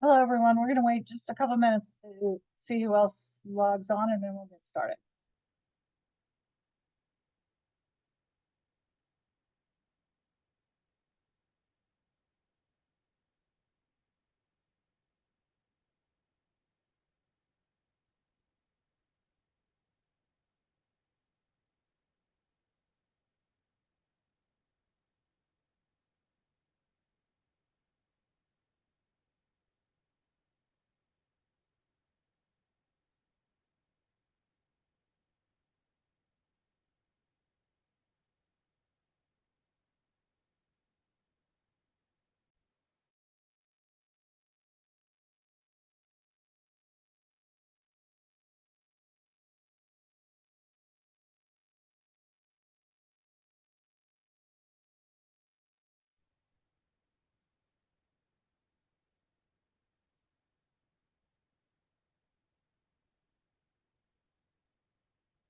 Hello, everyone. We're going to wait just a couple minutes to see who else logs on, and then we'll get started.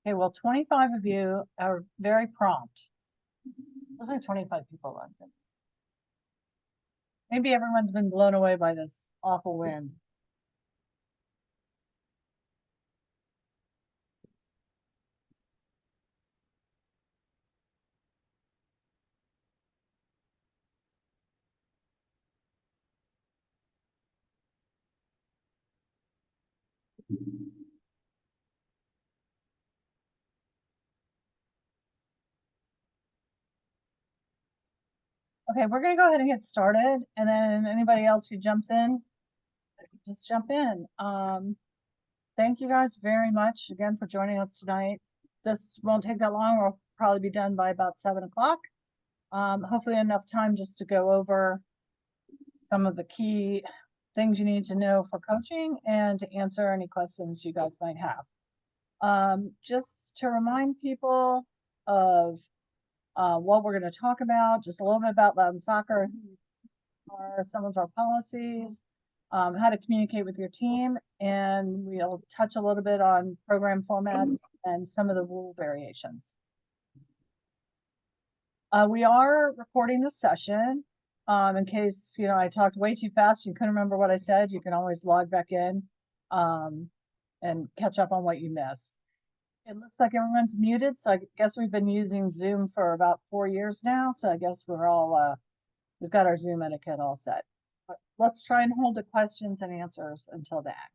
Okay, well, 25 of you are very prompt. There's like 25 people on it. Maybe everyone's been blown away by this awful wind. Okay, we're going to go ahead and get started, and then anybody else who jumps in, just jump in. Thank you guys very much again for joining us tonight. This won't take that long. We'll probably be done by about 7 o'clock. Hopefully enough time just to go over some of the key things you need to know for coaching and to answer any questions you guys might have. Just to remind people of what we're going to talk about, just a little bit about Loudon Soccer, are some of our policies, how to communicate with your team, and we'll touch a little bit on program formats and some of the rule variations. We are recording this session. In case, I talked way too fast, you couldn't remember what I said, you can always log back in and catch up on what you missed. It looks like everyone's muted, so I guess we've been using Zoom for about 4 years now, so I guess we're all, we've got our Zoom etiquette all set. But let's try and hold the questions and answers until that.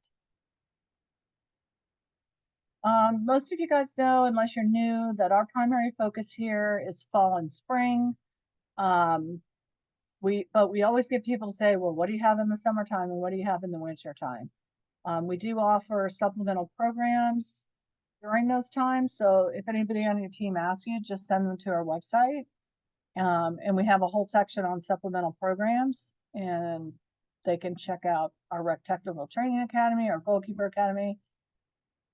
Most of you guys know, unless you're new, that our primary focus here is fall and spring. But we always get people to say, well, what do you have in the summertime and what do you have in the winter time? We do offer supplemental programs during those times. So if anybody on your team asks you, just send them to our website. And we have a whole section on supplemental programs, and they can check out our Rec Technical Training Academy, our Goalkeeper Academy,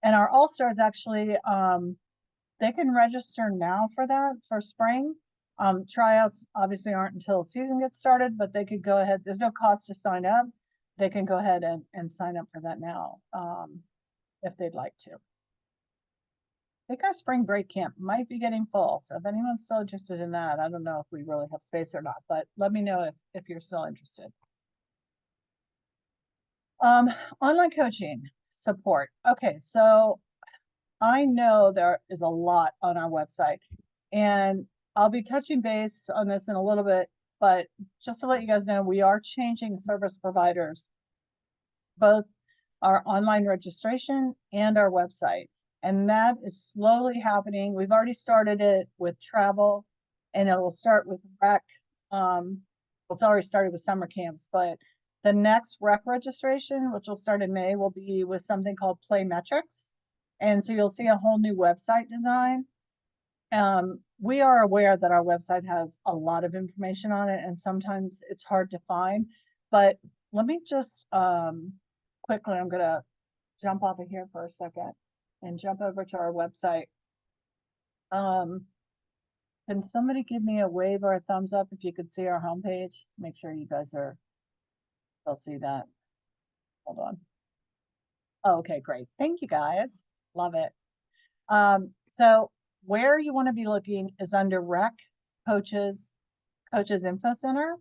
and our All-Stars. Actually, they can register now for that for spring. Tryouts obviously aren't until season gets started, but they could go ahead. There's no cost to sign up. They can go ahead and sign up for that now if they'd like to. I think our spring break camp might be getting full. So if anyone's still interested in that, I don't know if we really have space or not, but let me know if you're still interested. Online coaching support. Okay, so I know there is a lot on our website, and I'll be touching base on this in a little bit, but just to let you guys know, we are changing service providers, both our online registration and our website. And that is slowly happening. We've already started it with travel, and it will start with rec. It's already started with summer camps, but the next rec registration, which will start in May, will be with something called Playmetrics. And so you'll see a whole new website design. We are aware that our website has a lot of information on it, and sometimes it's hard to find. But let me just quickly, I'm going to jump off of here for a second and jump over to our website. Can somebody give me a wave or a thumbs up if you could see our homepage? Make sure you guys are, they'll see that. Hold on. Oh, okay, great. Thank you guys. Love it. So where you want to be looking is under Rec Coaches Info Center.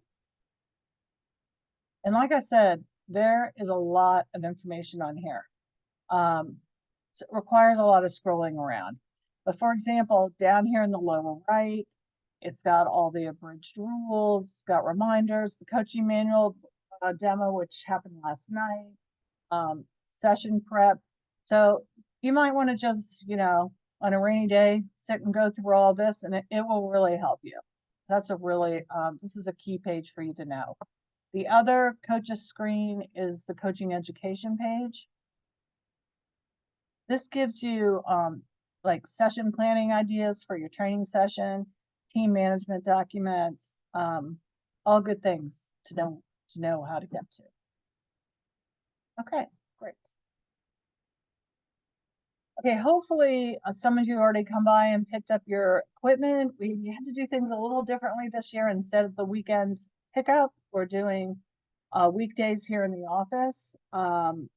And like I said, there is a lot of information on here. So it requires a lot of scrolling around. But for example, down here in the lower right, it's got all the abridged rules, it's got reminders, the coaching manual demo, which happened last night, session prep. So you might want to just, on a rainy day, sit and go through all this, and it will really help you. That's a really, this is a key page for you to know. The other coaches screen is the coaching education page. This gives you like session planning ideas for your training session, team management documents, all good things to know how to get to. Okay, great. Okay, hopefully some of you already come by and picked up your equipment. We had to do things a little differently this year. Instead of the weekend pickup, we're doing weekdays here in the office.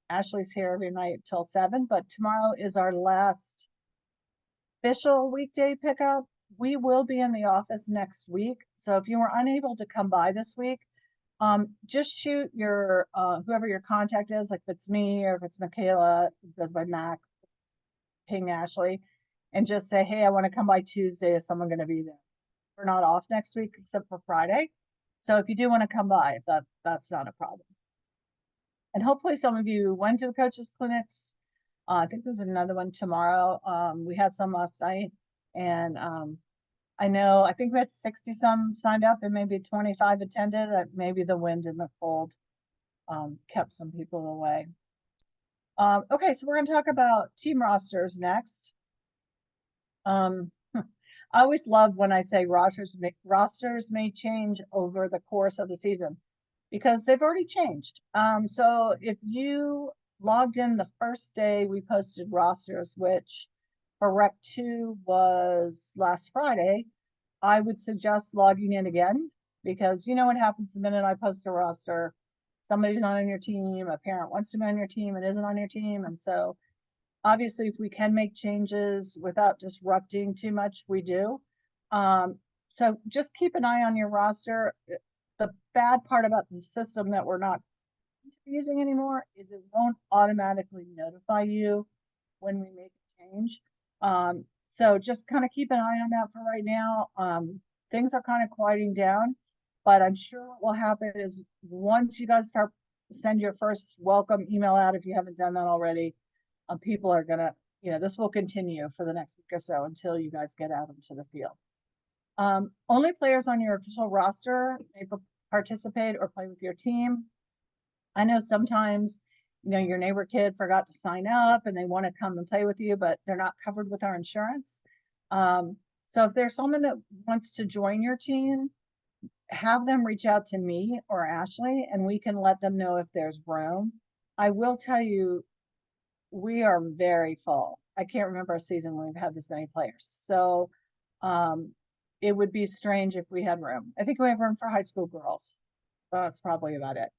Ashley's here every night till 7, but tomorrow is our last official weekday pickup. We will be in the office next week. So if you were unable to come by this week, just shoot your whoever your contact is, like if it's me or if it's Michaela, it goes by Mac, ping Ashley, and just say, hey, I want to come by Tuesday. Is someone going to be there? We're not off next week except for Friday. So if you do want to come by, that's not a problem. And hopefully some of you went to the coaches clinics. I think there's another one tomorrow. We had some last night, and I think we had 60 some signed up and maybe 25 attended. Maybe the wind and the cold kept some people away. Okay, so we're going to talk about team rosters next. I always love when I say rosters may change over the course of the season because they've already changed. So if you logged in the first day we posted rosters, which for Rec 2 was last Friday, I would suggest logging in again because you know what happens the minute I post a roster. Somebody's not on your team, a parent wants to be on your team and isn't on your team. And so obviously if we can make changes without disrupting too much, we do. So just keep an eye on your roster. The bad part about the system that we're not using anymore is it won't automatically notify you when we make a change. So just kind of keep an eye on that for right now. Things are kind of quieting down, but I'm sure what will happen is once you guys start send your first welcome email out, if you haven't done that already, people are gonna, this will continue for the next week or so until you guys get out into the field. Only players on your official roster may participate or play with your team. I know sometimes, your neighbor kid forgot to sign up and they want to come and play with you, but they're not covered with our insurance. So if there's someone that wants to join your team, have them reach out to me or Ashley and we can let them know if there's room. I will tell you, we are very full. I can't remember a season when we've had this many players. So it would be strange if we had room. I think we have room for high school girls. That's probably about it.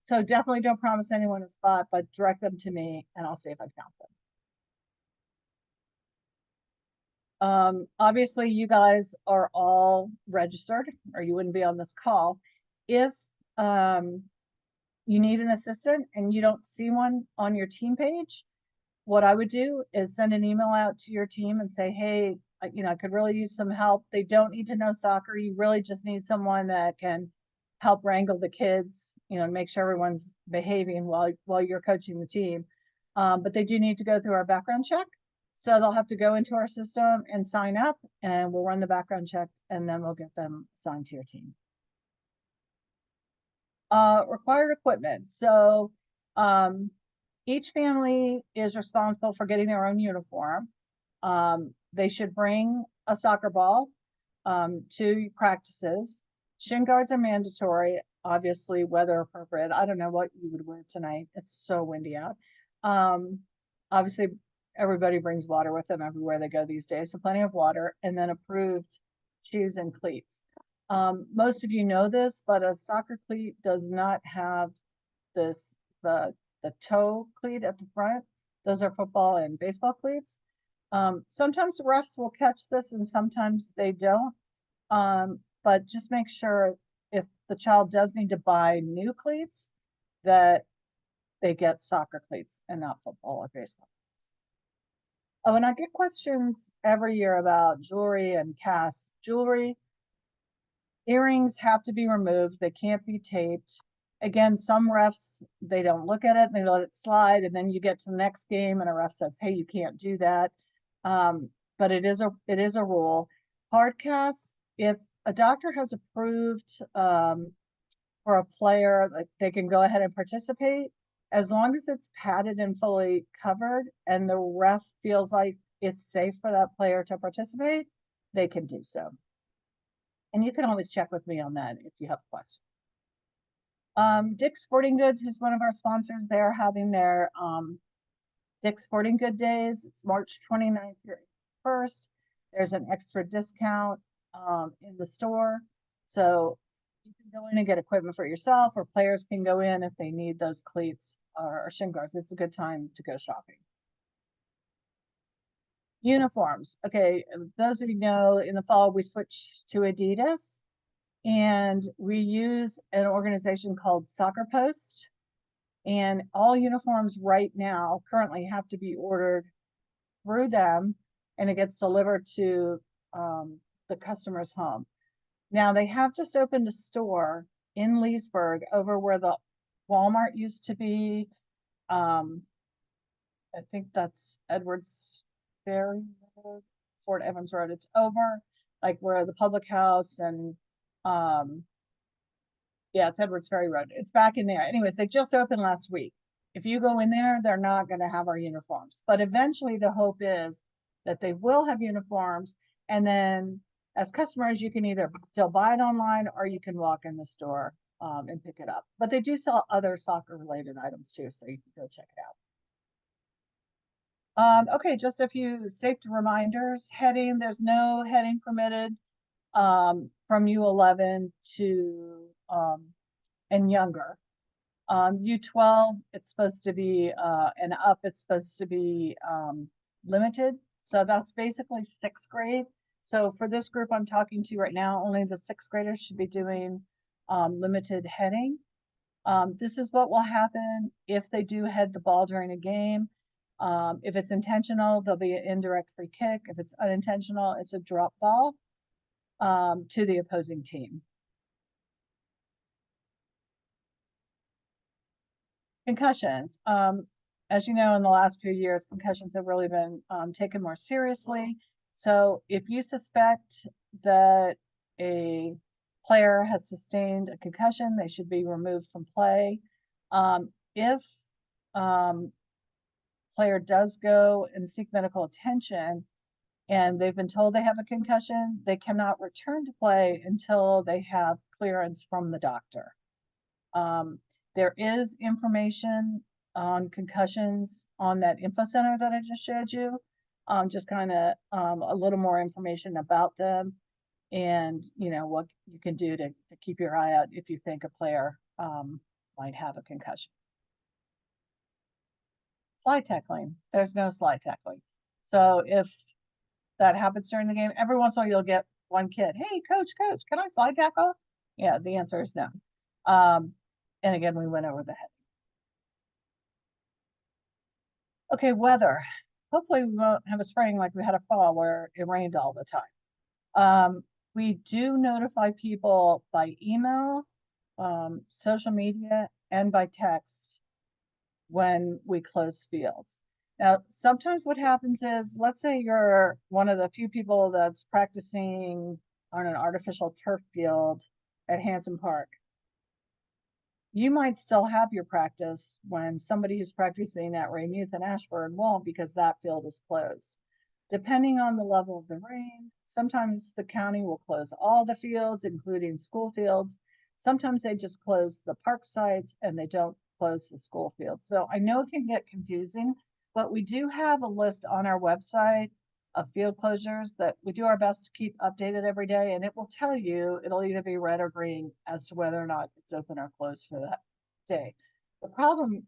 So definitely don't promise anyone a spot, but direct them to me and I'll see if I count them. Obviously you guys are all registered or you wouldn't be on this call. If you need an assistant and you don't see one on your team page, what I would do is send an email out to your team and say, hey, I could really use some help. They don't need to know soccer. You really just need someone that can help wrangle the kids, make sure everyone's behaving while you're coaching the team. But they do need to go through our background check. So they'll have to go into our system and sign up and we'll run the background check and then we'll get them assigned to your team. Required equipment. So each family is responsible for getting their own uniform. They should bring a soccer ball to practices. Shin guards are mandatory, obviously weather appropriate. I don't know what you would wear tonight. It's so windy out. Obviously everybody brings water with them everywhere they go these days, so plenty of water, and then approved shoes and cleats. Most of you know this, but a soccer cleat does not have the toe cleat at the front. Those are football and baseball cleats. Sometimes the refs will catch this and sometimes they don't. But just make sure if the child does need to buy new cleats, that they get soccer cleats and not football or baseball. Oh, and I get questions every year about jewelry and casts. Jewelry, earrings have to be removed. They can't be taped. Again, some refs, they don't look at it and they let it slide. And then you get to the next game and a ref says, hey, you can't do that. But it is a rule. Hard casts, if a doctor has approved for a player, like they can go ahead and participate as long as it's padded and fully covered and the ref feels like it's safe for that player to participate, they can do so. And you can always check with me on that if you have questions. Dick's Sporting Goods, who's one of our sponsors, they're having their Dick's Sporting Good Days. It's March 29th through 1st. There's an extra discount in the store. So you can go in and get equipment for yourself, or players can go in if they need those cleats or shin guards. It's a good time to go shopping. Uniforms. Okay, those of you know, in the fall, we switched to Adidas. And we use an organization called Soccer Post. And all uniforms right now currently have to be ordered through them, and it gets delivered to the customer's home. Now, they have just opened a store in Leesburg over where the Walmart used to be. I think that's Edwards Ferry Road, Fort Evans Road. It's over like where the public house and yeah, it's Edwards Ferry Road. It's back in there. Anyways, they just opened last week. If you go in there, they're not going to have our uniforms. But eventually the hope is that they will have uniforms. And then as customers, you can either still buy it online or you can walk in the store and pick it up. But they do sell other soccer related items too, so you can go check it out. Okay, just a few safety reminders. Heading, there's no heading permitted from U11 to and younger. U12, it's supposed to be and up, it's supposed to be limited. So that's basically 6th grade. So for this group I'm talking to right now, only the 6th graders should be doing limited heading. This is what will happen if they do head the ball during a game. If it's intentional, there'll be an indirect free kick. If it's unintentional, it's a drop ball to the opposing team. Concussions. As you know, in the last few years, concussions have really been taken more seriously. So if you suspect that a player has sustained a concussion, they should be removed from play. If player does go and seek medical attention and they've been told they have a concussion, they cannot return to play until they have clearance from the doctor. There is information on concussions on that info center that I just showed you. Just kind of a little more information about them and, you know, what you can do to keep your eye out if you think a player might have a concussion. Slide tackling. There's no slide tackling. So if that happens during the game, every once in a while you'll get one kid, hey, coach, can I slide tackle? Yeah, the answer is no. And again, we went over the head. Okay, weather. Hopefully we won't have a spring like we had a fall where it rained all the time. We do notify people by email, social media, and by text when we close fields. Now, sometimes what happens is, let's say you're one of the few people that's practicing on an artificial turf field at Hanson Park. You might still have your practice when somebody who's practicing at Rainmuth and Ashburn won't, because that field is closed. Depending on the level of the rain, sometimes the county will close all the fields, including school fields. Sometimes they just close the park sites and they don't close the school fields. So I know it can get confusing, but we do have a list on our website of field closures that we do our best to keep updated every day, and it will tell you, it'll either be red or green as to whether or not it's open or closed for that day. The problem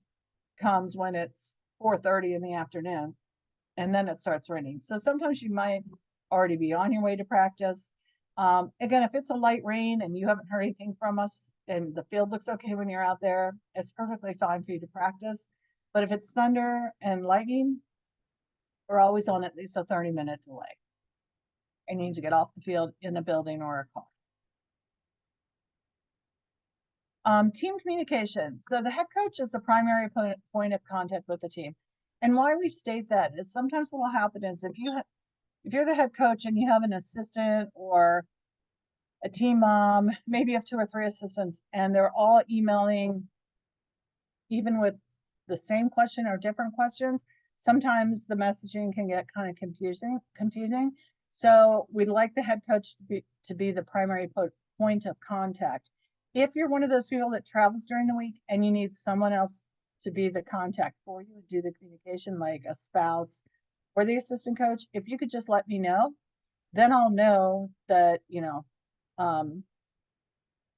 comes when it's 4:30 in the afternoon and then it starts raining. So sometimes you might already be on your way to practice. Again, if it's a light rain and you haven't heard anything from us, and the field looks okay when you're out there, it's perfectly fine for you to practice. But if it's thunder and lightning, we're always on at least a 30-minute delay. I need to get off the field in a building or a car. Team communication. So the head coach is the primary point of contact with the team. And why we state that is sometimes what will happen is if you're the head coach and you have an assistant or a team mom, maybe you have 2 or 3 assistants, and they're all emailing, even with the same question or different questions, sometimes the messaging can get kind of confusing. So we'd like the head coach to be the primary point of contact. If you're one of those people that travels during the week and you need someone else to be the contact for you and do the communication, like a spouse or the assistant coach, if you could just let me know, then I'll know that,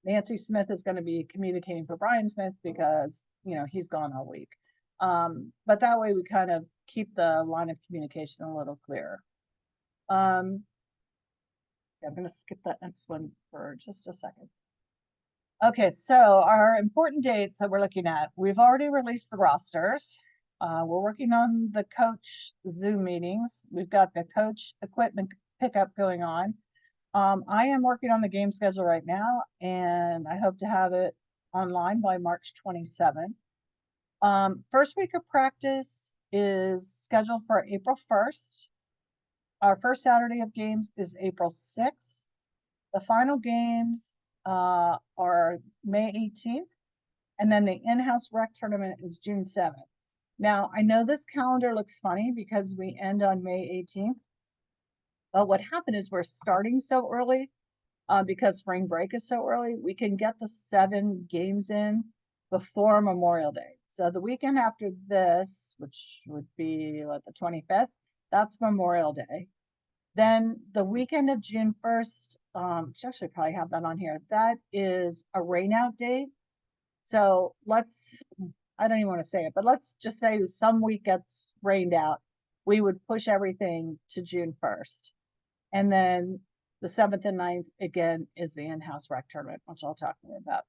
Nancy Smith is going to be communicating for Brian Smith because, he's gone all week. But that way we kind of keep the line of communication a little clearer. I'm going to skip that next one for just a second. Okay, so our important dates that we're looking at, we've already released the rosters. We're working on the coach Zoom meetings. We've got the coach equipment pickup going on. I am working on the game schedule right now, and I hope to have it online by March 27th. First week of practice is scheduled for April 1st. Our first Saturday of games is April 6th. The final games are May 18th, and then the in-house rec tournament is June 7th. Now, I know this calendar looks funny because we end on May 18th, but what happened is we're starting so early because spring break is so early, we can get the 7 games in before Memorial Day. So the weekend after this, which would be the 25th, that's Memorial Day. Then the weekend of June 1st, which actually probably have that on here, that is a rainout date. So I don't even want to say it, but let's just say some week gets rained out. We would push everything to June 1st. And then the 7th and 9th, again, is the in-house rec tournament, which I'll talk more about.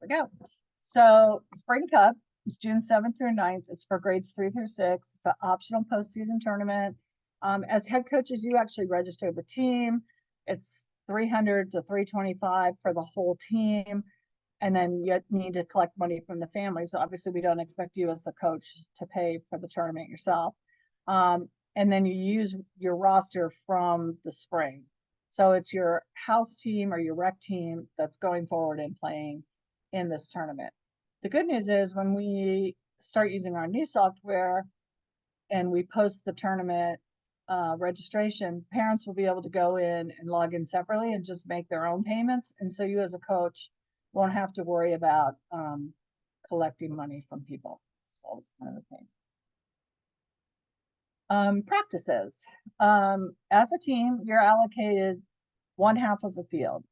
There we go. So Spring Cup is June 7th through 9th. It's for grades 3 through 6. It's an optional postseason tournament. As head coaches, you actually register the team. It's $300 to $325 for the whole team. And then you need to collect money from the families. Obviously, we don't expect you as the coach to pay for the tournament yourself. And then you use your roster from the spring. So it's your house team or your rec team that's going forward and playing in this tournament. The good news is when we start using our new software and we post the tournament registration, parents will be able to go in and log in separately and just make their own payments. And so you as a coach won't have to worry about collecting money from people. All this kind of thing. Practices. As a team, you're allocated 1/2 of the field.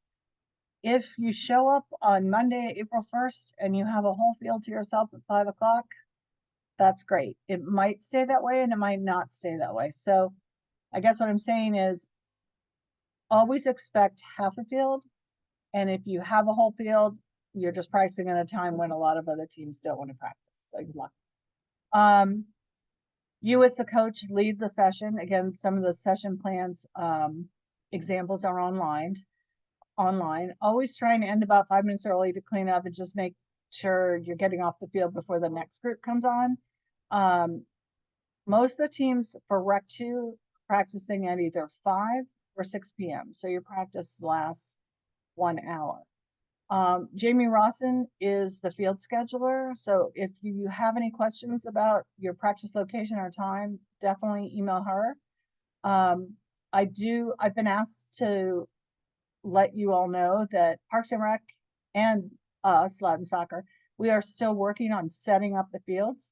If you show up on Monday, April 1st, and you have a whole field to yourself at 5 o'clock, that's great. It might stay that way and it might not stay that way. So I guess what I'm saying is always expect half a field. And if you have a whole field, you're just practicing at a time when a lot of other teams don't want to practice. So good luck. You as the coach lead the session. Again, some of the session plans examples are online. Always try and end about 5 minutes early to clean up and just make sure you're getting off the field before the next group comes on. Most of the teams for Rec 2 practicing at either 5 or 6 p.m. So your practice lasts 1 hour. Jamie Rawson is the field scheduler. So if you have any questions about your practice location or time, definitely email her. I've been asked to let you all know that Parks and Rec and us, Latin Soccer, we are still working on setting up the fields.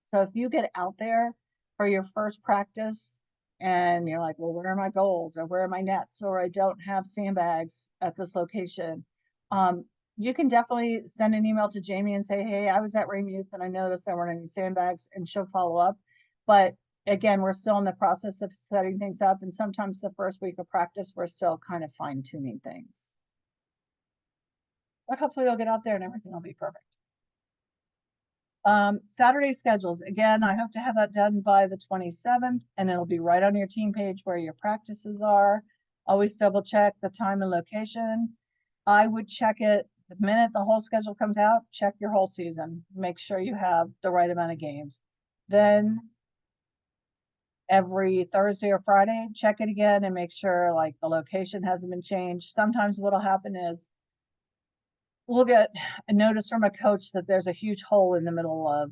So if you get out there for your first practice and you're like, well, where are my goals or where are my nets, or I don't have sandbags at this location, you can definitely send an email to Jamie and say, hey, I was at Raymuth and I noticed there weren't any sandbags, and she'll follow up. But again, we're still in the process of setting things up, and sometimes the first week of practice, we're still kind of fine tuning things. But hopefully you'll get out there and everything will be perfect. Saturday schedules, again, I hope to have that done by the 27th, and it'll be right on your team page where your practices are. Always double check the time and location. I would check it the minute the whole schedule comes out, check your whole season, make sure you have the right amount of games. Then every Thursday or Friday, check it again and make sure like the location hasn't been changed. Sometimes what'll happen is we'll get a notice from a coach that there's a huge hole in the middle of,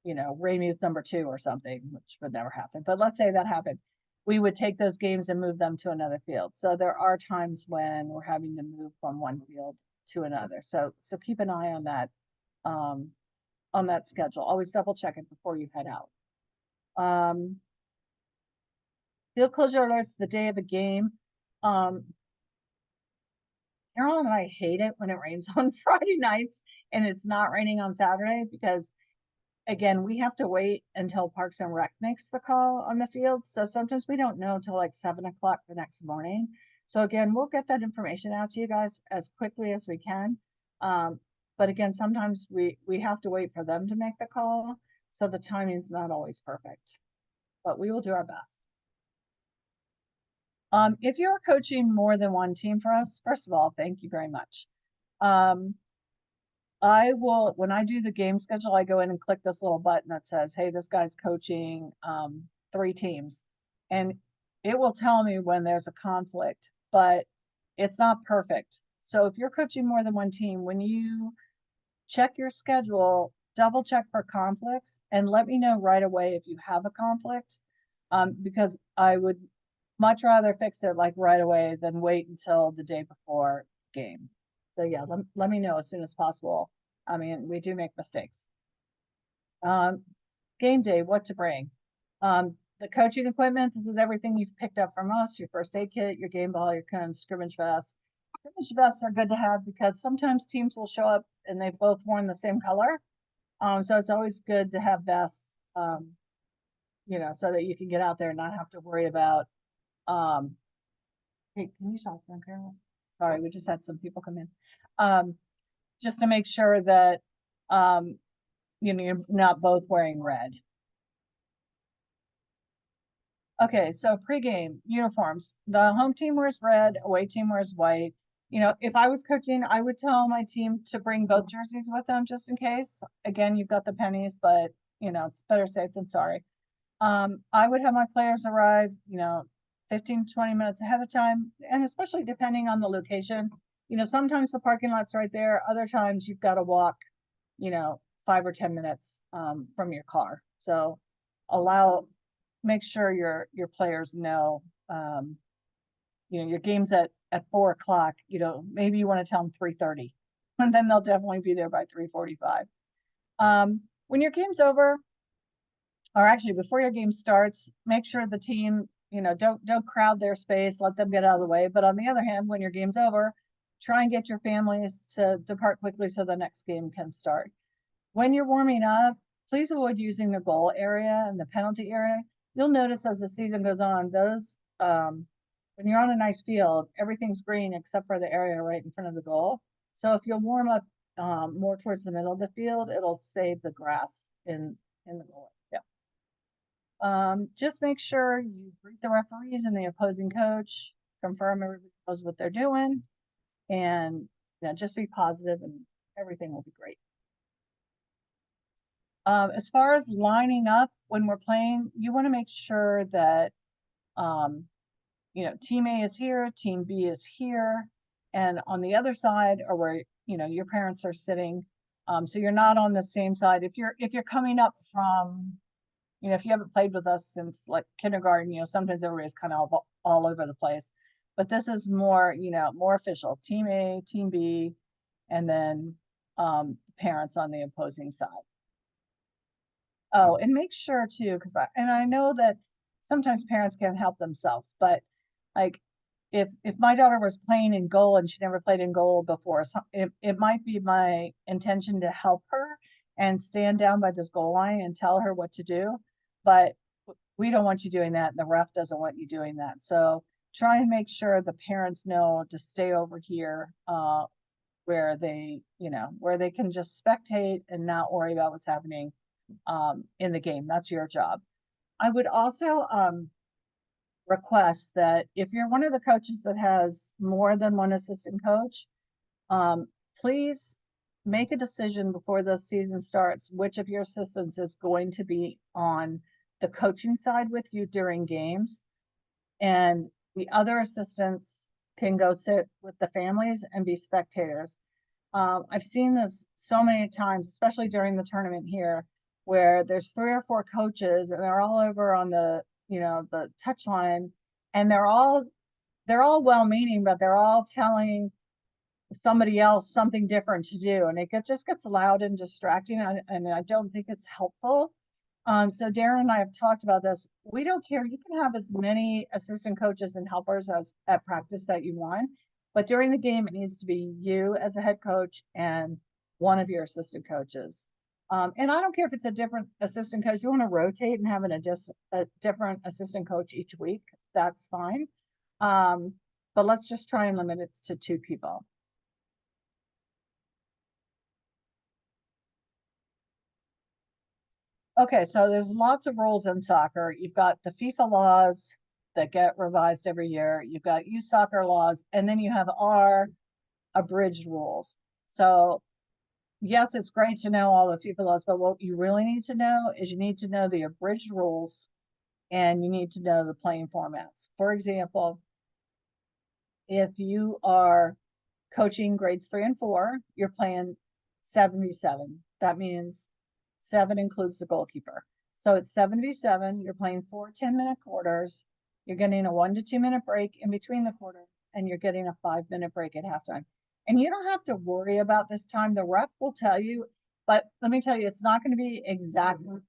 you know, Raymuth #2 or something, which would never happen. But let's say that happened. We would take those games and move them to another field. So there are times when we're having to move from one field to another. So keep an eye on that schedule. Always double check it before you head out. Field closure alerts the day of a game. Carol and I hate it when it rains on Friday nights and it's not raining on Saturday because, again, we have to wait until Parks and Rec makes the call on the field. So sometimes we don't know until like 7 o'clock the next morning. So again, we'll get that information out to you guys as quickly as we can. But again, sometimes we have to wait for them to make the call. So the timing is not always perfect, but we will do our best. If you're coaching more than one team for us, first of all, thank you very much. I will, when I do the game schedule, I go in and click this little button that says, hey, this guy's coaching 3 teams. And it will tell me when there's a conflict, but it's not perfect. So if you're coaching more than one team, when you check your schedule, double check for conflicts and let me know right away if you have a conflict, because I would much rather fix it like right away than wait until the day before game. So yeah, let me know as soon as possible. I mean, we do make mistakes. Game day, what to bring. The coaching equipment, this is everything you've picked up from us, your first aid kit, your game ball, your cones, scrimmage vest. Scrimmage vests are good to have because sometimes teams will show up and they've both worn the same color. So it's always good to have vests, you know, so that you can get out there and not have to worry about, hey, can you talk to them, Carol? Sorry, we just had some people come in. Just to make sure that, you know, you're not both wearing red. Okay, so pregame uniforms. The home team wears red, away team wears white. You know, if I was coaching, I would tell my team to bring both jerseys with them just in case. Again, you've got the pennies, but you know, it's better safe than sorry. I would have my players arrive, you know, 15 to 20 minutes ahead of time, and especially depending on the location. You know, sometimes the parking lot's right there, other times you've got to walk, you know, 5 or 10 minutes from your car. So make sure your players know, you know, your game's at 4 o'clock, you know, maybe you want to tell them 3:30, and then they'll definitely be there by 3:45. When your game's over, or actually before your game starts, make sure the team, you know, don't crowd their space, let them get out of the way. But on the other hand, when your game's over, try and get your families to depart quickly so the next game can start. When you're warming up, please avoid using the goal area and the penalty area. You'll notice as the season goes on, those, when you're on a nice field, everything's green except for the area right in front of the goal. So if you'll warm up more towards the middle of the field, it'll save the grass in the goal. Yeah. Just make sure you greet the referees and the opposing coach, confirm everybody knows what they're doing, and you know, just be positive and everything will be great. As far as lining up when we're playing, you want to make sure that, you know, team A is here, team B is here, and on the other side or where, you know, your parents are sitting. So you're not on the same side. If you're coming up from, you know, if you haven't played with us since like kindergarten, you know, sometimes everybody's kind of all over the place, but this is more, you know, more official. Team A, team B, and then parents on the opposing side. Oh, and make sure too, because I know that sometimes parents can't help themselves, but like if my daughter was playing in goal and she never played in goal before, so it might be my intention to help her and stand down by this goal line and tell her what to do. But we don't want you doing that, and the ref doesn't want you doing that. So try and make sure the parents know to stay over here, where they, where they can just spectate and not worry about what's happening in the game. That's your job. I would also request that if you're one of the coaches that has more than one assistant coach, please make a decision before the season starts which of your assistants is going to be on the coaching side with you during games, and the other assistants can go sit with the families and be spectators. I've seen this so many times, especially during the tournament here, where there's 3 or 4 coaches and they're all over on the, the touch line, and they're all well-meaning, but they're all telling somebody else something different to do, and it just gets loud and distracting, and I don't think it's helpful. So Darren and I have talked about this. We don't care. You can have as many assistant coaches and helpers as at practice that you want, but during the game, it needs to be you as a head coach and one of your assistant coaches. And I don't care if it's a different assistant coach. You want to rotate and have a different assistant coach each week, that's fine. But let's just try and limit it to 2 people. Okay, so there's lots of rules in soccer. You've got the FIFA laws that get revised every year. You've got youth soccer laws, and then you have our abridged rules. So yes, it's great to know all the FIFA laws, but what you really need to know is you need to know the abridged rules, and you need to know the playing formats. For example, if you are coaching grades 3 and 4, you're playing 7v7. That means 7 includes the goalkeeper. So it's 7v7, you're playing 4 10-minute quarters, you're getting a 1 to 2 minute break in between the quarters, and you're getting a 5-minute break at halftime. And you don't have to worry about this time. The ref will tell you, but let me tell you, it's not going to be exactly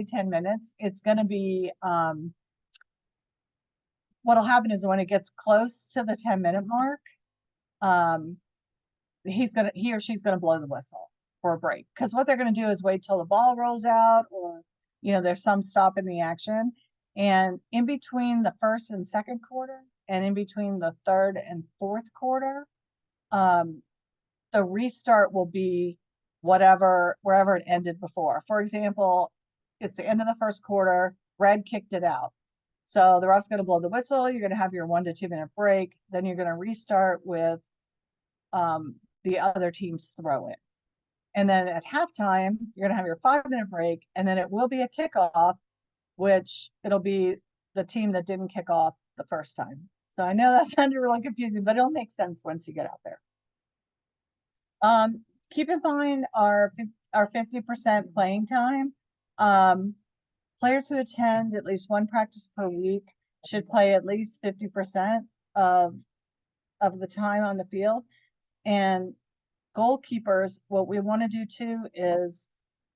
10 minutes. It's going to be, what'll happen is when it gets close to the 10-minute mark, he or she's going to blow the whistle for a break, because what they're going to do is wait till the ball rolls out, or there's some stop in the action, and in between the first and second quarter, and in between the third and fourth quarter, the restart will be wherever it ended before. For example, it's the end of the first quarter, red kicked it out, so the ref's going to blow the whistle, you're going to have your 1 to 2 minute break, then you're going to restart with the other team's throw in. And then at halftime, you're going to have your 5-minute break, and then it will be a kickoff, which it'll be the team that didn't kick off the first time. So I know that sounded really confusing, but it'll make sense once you get out there. Keep in mind our 50% playing time. Players who attend at least 1 practice per week should play at least 50% of the time on the field. And goalkeepers, what we want to do too is,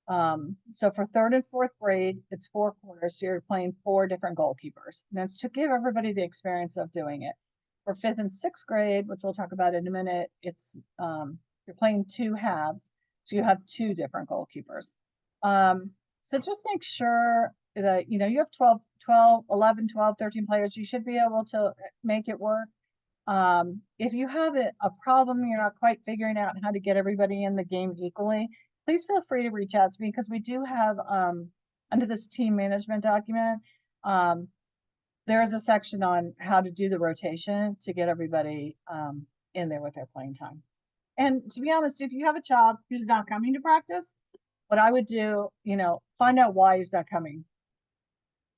so for 3rd and 4th grade, it's 4 quarters, so you're playing 4 different goalkeepers. And that's to give everybody the experience of doing it. For 5th and 6th grade, which we'll talk about in a minute, it's you're playing 2 halves, so you have 2 different goalkeepers. So just make sure that you have 11, 12, 13 players. You should be able to make it work. If you have a problem, you're not quite figuring out how to get everybody in the game equally, please feel free to reach out to me, because we do have, under this team management document, there is a section on how to do the rotation to get everybody in there with their playing time. And to be honest, if you have a child who's not coming to practice, what I would do, find out why he's not coming.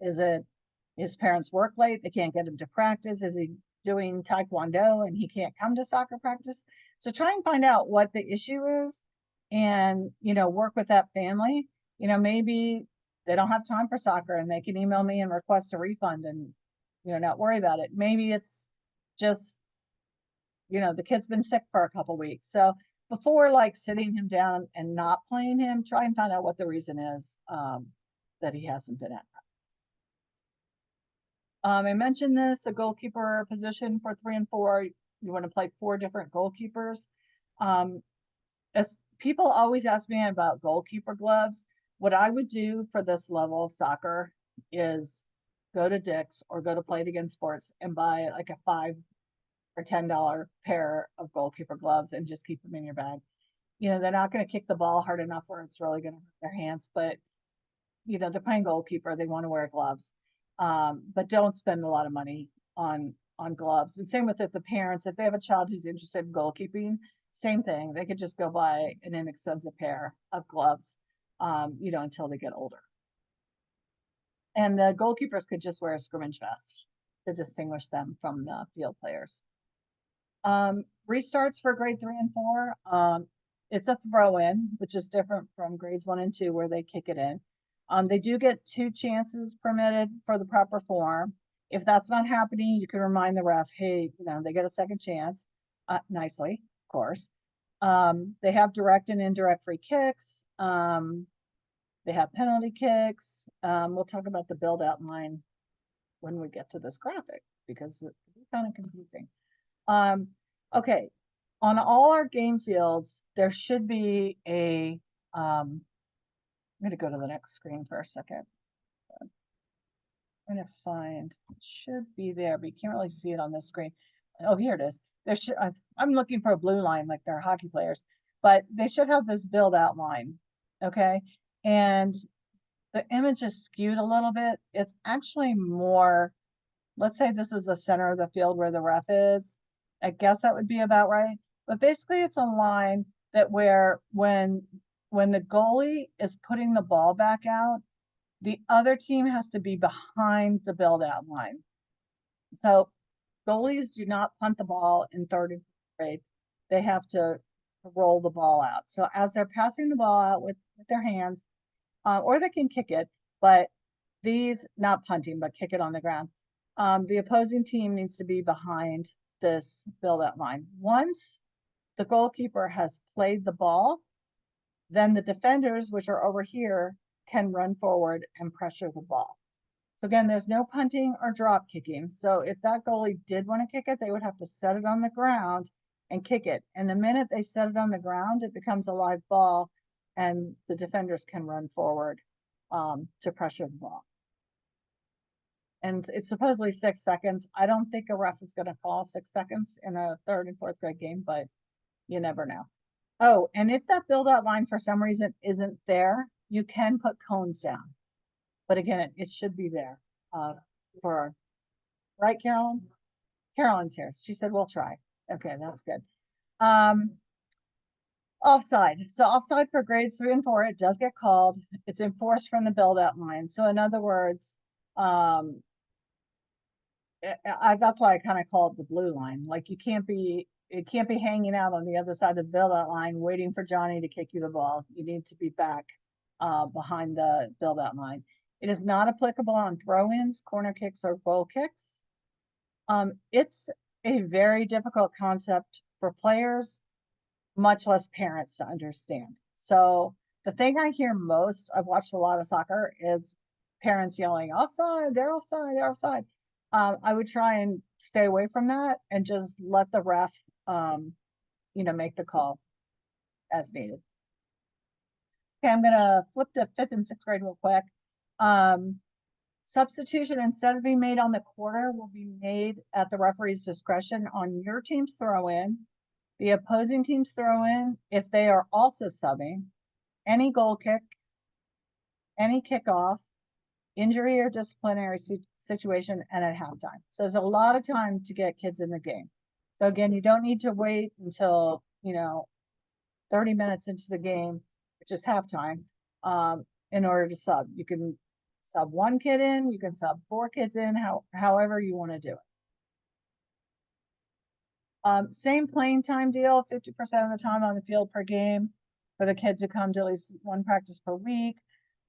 Is it his parents work late, they can't get him to practice? Is he doing taekwondo and he can't come to soccer practice? So try and find out what the issue is, and work with that family. Maybe they don't have time for soccer and they can email me and request a refund and not worry about it. Maybe it's just the kid's been sick for a couple weeks. So before sitting him down and not playing him, try and find out what the reason is that he hasn't been at. I mentioned this, a goalkeeper position for 3 and 4, you want to play 4 different goalkeepers. As people always ask me about goalkeeper gloves, what I would do for this level of soccer is go to Dick's or go to Play It Again Sports and buy like a $5 or $10 pair of goalkeeper gloves and just keep them in your bag. You know, they're not going to kick the ball hard enough where it's really going to hurt their hands, but you know, they're playing goalkeeper, they want to wear gloves. But don't spend a lot of money on gloves. And same with if the parents, if they have a child who's interested in goalkeeping, same thing. They could just go buy an inexpensive pair of gloves, you know, until they get older. And the goalkeepers could just wear a scrimmage vest to distinguish them from the field players. Restarts for grade 3 and 4. It's a throw in, which is different from grades 1 and 2 where they kick it in. They do get 2 chances permitted for the proper form. If that's not happening, you can remind the ref, hey, you know, they get a second chance, nicely, of course. They have direct and indirect free kicks. They have penalty kicks. We'll talk about the build out line when we get to this graphic because it's kind of confusing. Okay, on all our game fields, there should be a, I'm going to go to the next screen for a second. I'm going to find, it should be there, but you can't really see it on this screen. Oh, here it is. There should, I'm looking for a blue line like they're hockey players, but they should have this build out line. Okay. And the image is skewed a little bit. It's actually more, let's say this is the center of the field where the ref is. I guess that would be about right. But basically it's a line that where when the goalie is putting the ball back out, the other team has to be behind the build out line. So goalies do not punt the ball in 3rd and 4th grade. They have to roll the ball out. So as they're passing the ball out with their hands, or they can kick it, but these, not punting, but kick it on the ground. The opposing team needs to be behind this build out line. Once the goalkeeper has played the ball, then the defenders, which are over here, can run forward and pressure the ball. So again, there's no punting or drop kicking. So if that goalie did want to kick it, they would have to set it on the ground and kick it. And the minute they set it on the ground, it becomes a live ball and the defenders can run forward to pressure the ball. And it's supposedly 6 seconds. I don't think a ref is going to call 6 seconds in a 3rd and 4th grade game, but you never know. Oh, and if that build out line for some reason isn't there, you can put cones down. But again, it should be there for, right, Carolyn? Carolyn's here. She said, we'll try. Okay, that's good. Offside. So offside for grades 3 and 4, it does get called. It's enforced from the build out line. So in other words, that's why I kind of call it the blue line. Like it can't be hanging out on the other side of the build out line waiting for Johnny to kick you the ball. You need to be back behind the build out line. It is not applicable on throw-ins, corner kicks, or goal kicks. It's a very difficult concept for players, much less parents to understand. So the thing I hear most, I've watched a lot of soccer, is parents yelling, offside, they're offside, they're offside. I would try and stay away from that and just let the ref, you know, make the call as needed. Okay, I'm gonna flip to 5th and 6th grade real quick. Substitution, instead of being made on the quarter, will be made at the referee's discretion on your team's throw-in, the opposing team's throw-in, if they are also subbing, any goal kick, any kickoff, injury or disciplinary situation, and at halftime. So there's a lot of time to get kids in the game. So again, you don't need to wait until, you know, 30 minutes into the game, which is halftime, in order to sub. You can sub 1 kid in, you can sub 4 kids in, however you want to do it. Same playing time deal, 50% of the time on the field per game for the kids who come to at least 1 practice per week.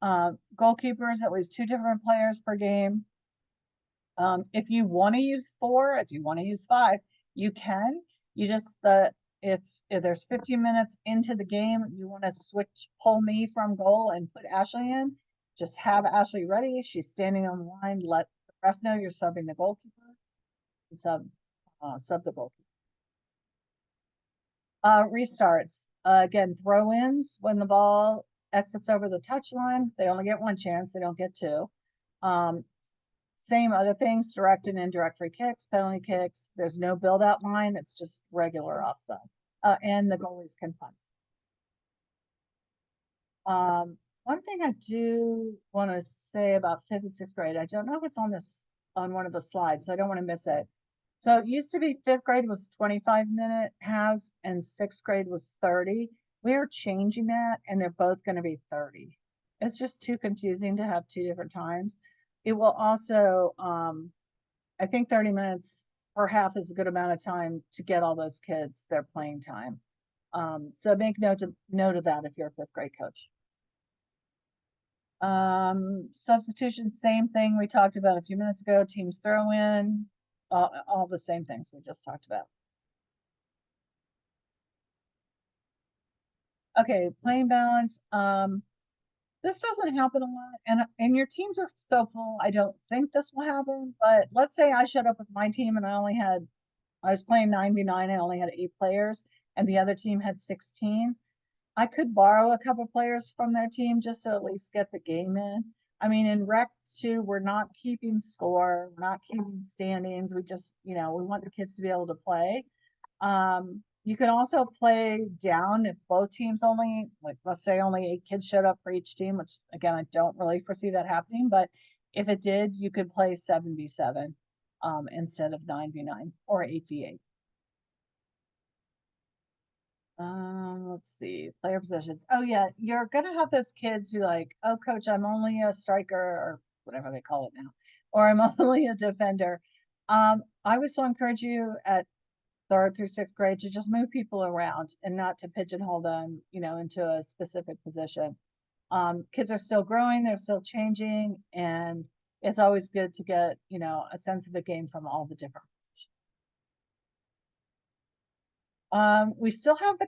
Goalkeepers, at least 2 different players per game. If you want to use 4, if you want to use 5, you can. You just, if there's 15 minutes into the game, you want to switch, pull me from goal and put Ashley in, just have Ashley ready. She's standing on the line. Let the ref know you're subbing the goalkeeper. And sub the goalkeeper. Restarts. Again, throw-ins when the ball exits over the touch line, they only get one chance, they don't get two. Same other things, direct and indirect free kicks, penalty kicks. There's no build out line. It's just regular offside. And the goalies can punt. One thing I do want to say about 5th and 6th grade, I don't know if it's on one of the slides, so I don't want to miss it. So it used to be 5th grade was 25-minute halves and 6th grade was 30. We are changing that, and they're both going to be 30. It's just too confusing to have two different times. It will also, I think 30 minutes per half is a good amount of time to get all those kids their playing time. So make note of that if you're a 5th grade coach. Substitution, same thing we talked about a few minutes ago. Teams throw in, all the same things we just talked about. Okay, playing balance. This doesn't happen a lot, and your teams are so full, I don't think this will happen, but let's say I showed up with my team and I was playing 99, I only had 8 players, and the other team had 16. I could borrow a couple players from their team just to at least get the game in. I mean, in Rec 2, we're not keeping score, we're not keeping standings. We just, we want the kids to be able to play. You can also play down if both teams only, like, let's say only 8 kids showed up for each team, which again, I don't really foresee that happening, but if it did, you could play 7v7 instead of 9v9 or 8v8. Let's see, player positions. Oh yeah, you're gonna have those kids who like, oh coach, I'm only a striker or whatever they call it now, or I'm only a defender. I would so encourage you at 3rd through 6th grade to just move people around and not to pigeonhole them, into a specific position. Kids are still growing, they're still changing, and it's always good to get, a sense of the game from all the different positions. We still have the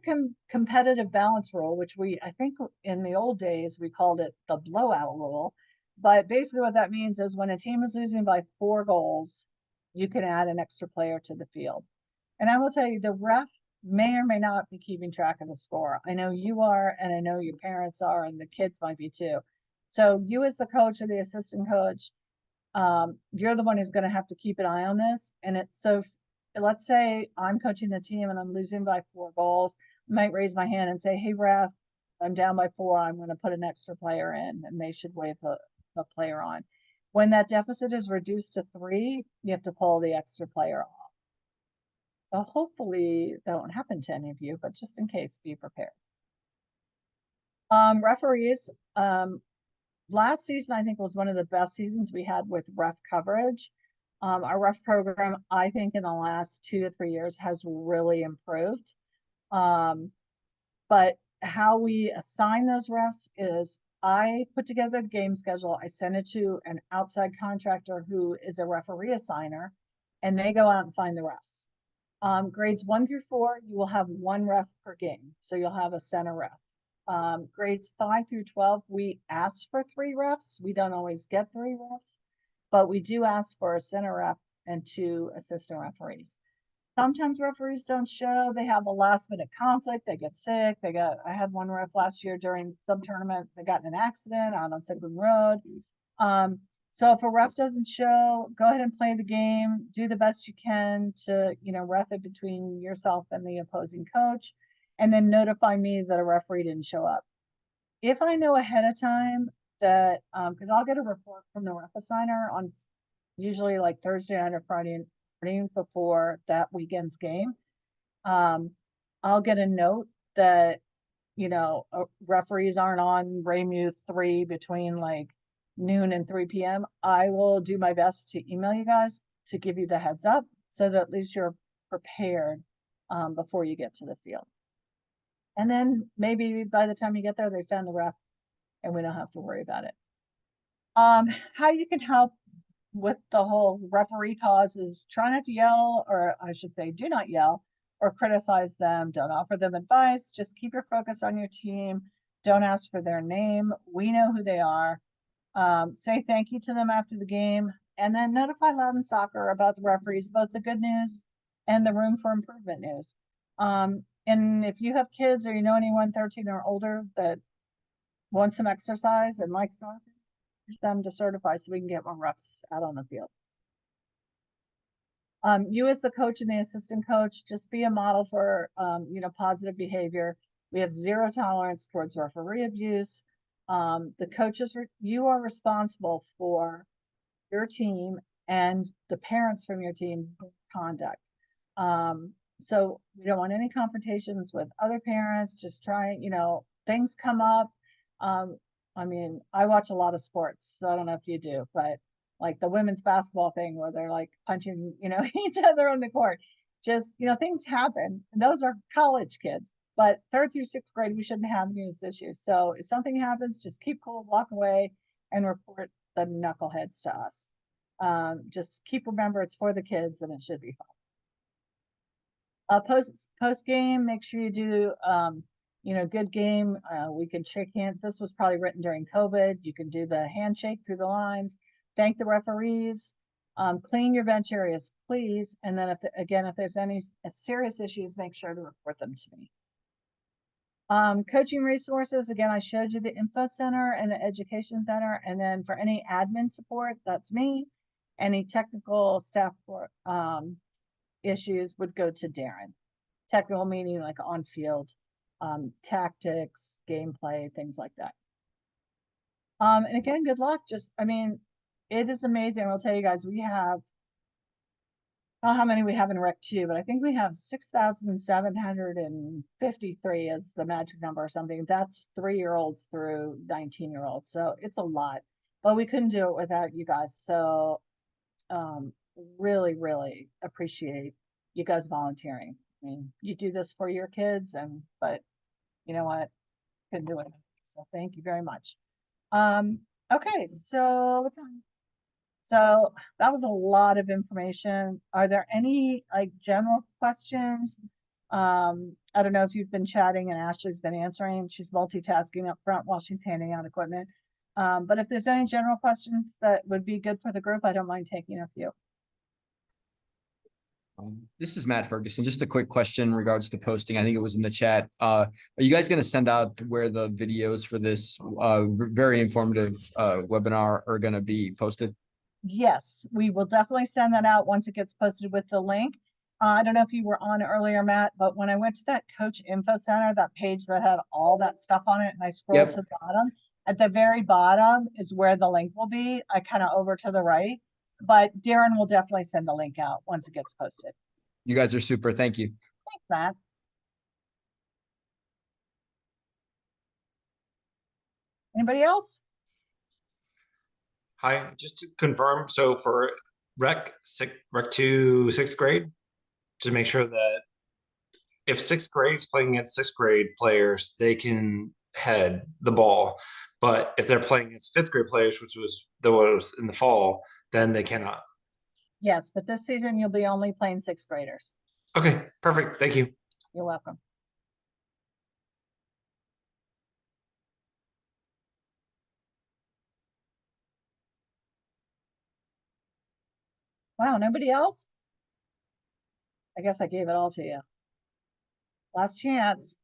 competitive balance rule, which I think in the old days, we called it the blowout rule. But basically what that means is when a team is losing by 4 goals, you can add an extra player to the field. And I will tell you, the ref may or may not be keeping track of the score. I know you are, and I know your parents are, and the kids might be too. So you as the coach or the assistant coach, you're the one who's going to have to keep an eye on this. And so let's say I'm coaching the team and I'm losing by 4 goals. I might raise my hand and say, hey, ref, I'm down by 4. I'm going to put an extra player in, and they should wave the player on. When that deficit is reduced to 3, you have to pull the extra player off. So hopefully that won't happen to any of you, but just in case, be prepared. Referees, last season, I think, was one of the best seasons we had with ref coverage. Our ref program, I think in the last 2 to 3 years has really improved. But how we assign those refs is I put together the game schedule. I send it to an outside contractor who is a referee assigner, and they go out and find the refs. Grades 1 through 4, you will have 1 ref per game. So you'll have a center ref. Grades 5 through 12, we ask for 3 refs. We don't always get 3 refs, but we do ask for a center ref and 2 assistant referees. Sometimes referees don't show. They have a last minute conflict. They get sick. I had one ref last year during some tournament. They got in an accident out on Sigmund Road. So if a ref doesn't show, go ahead and play the game. Do the best you can to, ref it between yourself and the opposing coach, and then notify me that a referee didn't show up. If I know ahead of time that, because I'll get a report from the ref assigner on usually like Thursday night or Friday morning before that weekend's game, I'll get a note that, referees aren't on Raymuth 3 between like noon and 3 p.m. I will do my best to email you guys to give you the heads up so that at least you're prepared before you get to the field. And then maybe by the time you get there, they found the ref and we don't have to worry about it. How you can help with the whole referee cause is try not to yell, or I should say, do not yell or criticize them. Don't offer them advice. Just keep your focus on your team. Don't ask for their name. We know who they are. Say thank you to them after the game, and then notify Loudon Soccer about the referees, both the good news and the room for improvement news. And if you have kids or you know anyone 13 or older that wants some exercise and likes soccer, push them to certify so we can get more reps out on the field. You as the coach and the assistant coach, just be a model for, positive behavior. We have zero tolerance towards referee abuse. The coaches, you are responsible for your team and the parents from your team conduct. So we don't want any confrontations with other parents, just trying, things come up. I watch a lot of sports, so I don't know if you do, but like the women's basketball thing where they're like punching, each other on the court. Just, things happen. And those are college kids, but 3rd through 6th grade, we shouldn't have any of these issues. So if something happens, just keep cool, walk away, and report the knuckleheads to us. Just remember it's for the kids and it should be fun. Post game, make sure you do, good game. We can shake hands. This was probably written during COVID. You can do the handshake through the lines. Thank the referees. Clean your bench areas, please. And then if there's any serious issues, make sure to report them to me. Coaching resources, again, I showed you the info center and the education center. And then for any admin support, that's me. Any technical staff issues would go to Darren. Technical meaning like on field, tactics, gameplay, things like that. And again, good luck. It is amazing. I'll tell you guys, we have, I don't know how many we have in Rec 2, but I think we have 6,753 as the magic number or something. That's 3-year-olds through 19-year-olds. So it's a lot, but we couldn't do it without you guys. So really, really appreciate you guys volunteering. You do this for your kids, but you know what? Couldn't do it. So thank you very much. Okay, so that was a lot of information. Are there any general questions? I don't know if you've been chatting and Ashley's been answering. She's multitasking up front while she's handing out equipment. But if there's any general questions that would be good for the group, I don't mind taking a few. This is Matt Ferguson. Just a quick question in regards to posting. I think it was in the chat. Are you guys going to send out where the videos for this very informative webinar are going to be posted? Yes, we will definitely send that out once it gets posted with the link. I don't know if you were on earlier, Matt, but when I went to that Coach Info Center, that page that had all that stuff on it, and I scrolled to the bottom, at the very bottom is where the link will be. I kind of over to the right, but Darren will definitely send the link out once it gets posted. You guys are super. Thank you. Thanks, Matt. Anybody else? Hi, just to confirm, so for Rec 2 6th grade, to make sure that if 6th grade is playing against 6th grade players, they can head the ball. But if they're playing against 5th grade players, which was in the fall, then they cannot. Yes, but this season you'll be only playing 6th graders. Okay, perfect. Thank you. You're welcome. Wow, nobody else? I guess I gave it all to you. Last chance.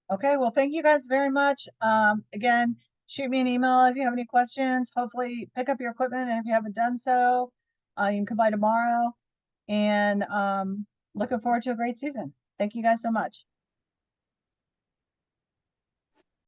Okay, well, thank you guys very much. Again, shoot me an email if you have any questions. Hopefully pick up your equipment, and if you haven't done so, you can come by tomorrow. And looking forward to a great season. Thank you guys so much.